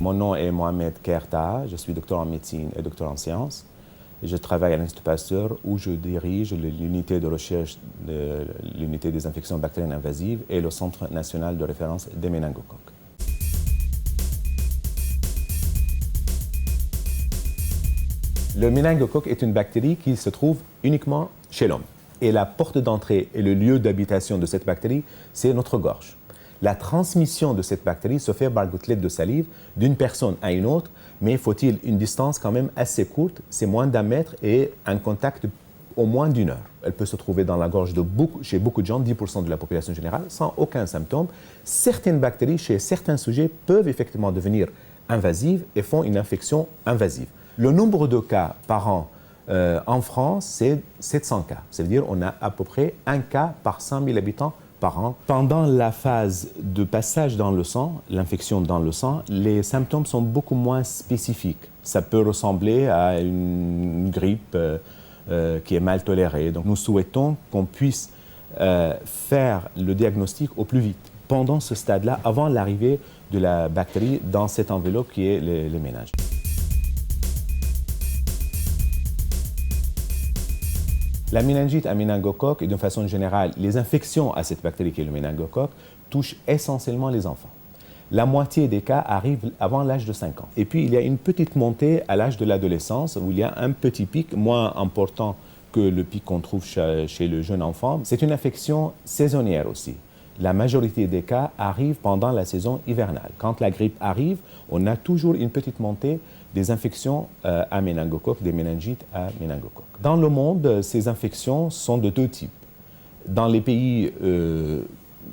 Mon nom est Mohamed Kerta, je suis docteur en médecine et docteur en sciences. Je travaille à l'Institut Pasteur où je dirige l'unité de recherche de l'unité des infections bactériennes invasives et le Centre national de référence des méningocoques. Le méningocoque est une bactérie qui se trouve uniquement chez l'homme. Et la porte d'entrée et le lieu d'habitation de cette bactérie, c'est notre gorge. La transmission de cette bactérie se fait par gouttelettes de salive d'une personne à une autre, mais faut-il une distance quand même assez courte, c'est moins d'1 mètre et un contact au moins d'1 heure. Elle peut se trouver dans la gorge chez beaucoup de gens, 10% de la population générale, sans aucun symptôme. Certaines bactéries, chez certains sujets, peuvent effectivement devenir invasives et font une infection invasive. Le nombre de cas par an en France, c'est 700 cas. C'est-à-dire qu'on a à peu près 1 cas par 100 000 habitants par an. Pendant la phase de passage dans le sang, l'infection dans le sang, les symptômes sont beaucoup moins spécifiques. Ça peut ressembler à une grippe qui est mal tolérée. Donc nous souhaitons qu'on puisse faire le diagnostic au plus vite, pendant ce stade-là, avant l'arrivée de la bactérie dans cette enveloppe qui est les méninges. La méningite à méningocoque et d'une façon générale, les infections à cette bactérie qui est le méningocoque touchent essentiellement les enfants. La moitié des cas arrivent avant l'âge de 5 ans. Et puis il y a une petite montée à l'âge de l'adolescence où il y a un petit pic moins important que le pic qu'on trouve chez le jeune enfant. C'est une infection saisonnière aussi. La majorité des cas arrivent pendant la saison hivernale. Quand la grippe arrive, on a toujours une petite montée des infections à méningocoque, des méningites à méningocoque. Dans le monde, ces infections sont de 2 types. Dans les pays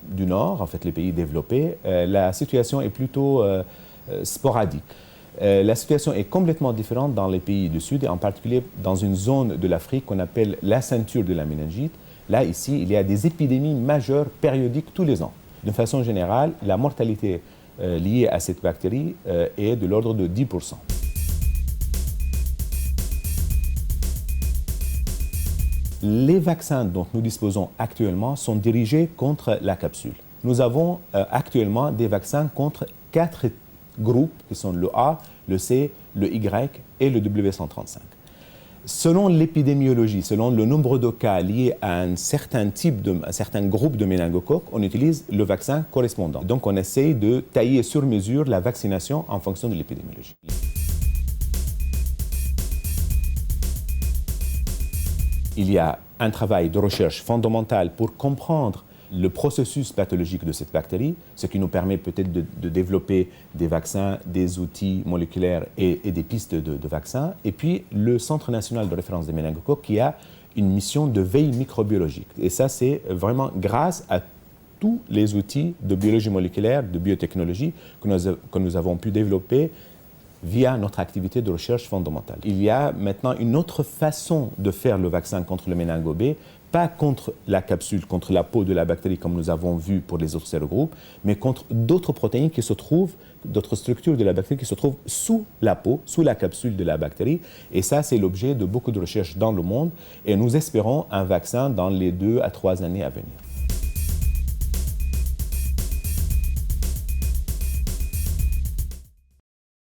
du Nord, en fait les pays développés, la situation est plutôt sporadique. La situation est complètement différente dans les pays du Sud, et en particulier dans une zone de l'Afrique qu'on appelle la ceinture de la méningite. Là, ici, il y a des épidémies majeures périodiques tous les ans. De façon générale, la mortalité liée à cette bactérie est de l'ordre de 10%. Les vaccins dont nous disposons actuellement sont dirigés contre la capsule. Nous avons actuellement des vaccins contre 4 groupes qui sont le A, le C, le Y et le W135. Selon l'épidémiologie, selon le nombre de cas liés à un certain groupe de méningocoques, on utilise le vaccin correspondant. Donc on essaye de tailler sur mesure la vaccination en fonction de l'épidémiologie. Il y a un travail de recherche fondamental pour comprendre le processus pathologique de cette bactérie, ce qui nous permet peut-être de développer des vaccins, des outils moléculaires et des pistes de vaccins. Et puis le Centre national de référence des méningocoques qui a une mission de veille microbiologique. Et ça, c'est vraiment grâce à tous les outils de biologie moléculaire, de biotechnologie que nous avons pu développer via notre activité de recherche fondamentale. Il y a maintenant une autre façon de faire le vaccin contre le méningo B, pas contre la capsule, contre la peau de la bactérie comme nous avons vu pour les autres sérogroupes, mais contre d'autres protéines qui se trouvent, d'autres structures de la bactérie qui se trouvent sous la peau, sous la capsule de la bactérie. Et ça, c'est l'objet de beaucoup de recherches dans le monde. Et nous espérons un vaccin dans les 2 à 3 années à venir.